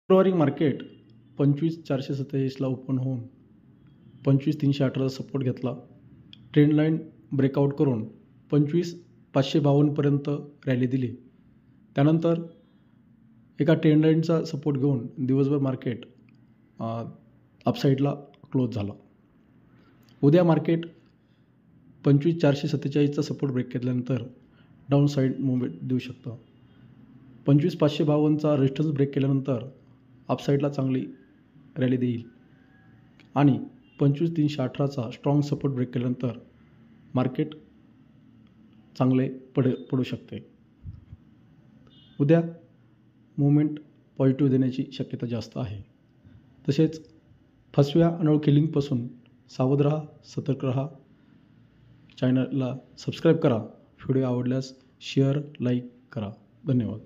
शुक्रवारी market 25,447ला open होऊन 25,318चा support घेतला. ट्रेंड लाईन ब्रेकआउट करून 25,552पर्यंत रॅली दिली. त्यानंतर एका ट्रेंड लाईनचा सपोर्ट घेऊन दिवसभर मार्केट अपसाईडला क्लोज झाला. उद्या मार्केट 25,447चा सपोर्ट ब्रेक केल्यानंतर डाऊन साईड मुवमेंट देऊ शकतं. 25,552चा रेजिस्टन्स ब्रेक केल्यानंतर अपसाईडला चांगली रॅली देईल आणि 25,318चा स्ट्रॉंग सपोर्ट ब्रेक केल्यानंतर मार्केट चांगले पडू शकते. उद्या मुवमेंट पॉझिटिव्ह देण्याची शक्यता जास्त आहे. तसेच फसव्या अनोळखी लिंकपासून सावध राहा, सतर्क राहा. चॅनलला सबस्क्राईब करा. व्हिडिओ आवडल्यास शेअर, लाईक करा. धन्यवाद.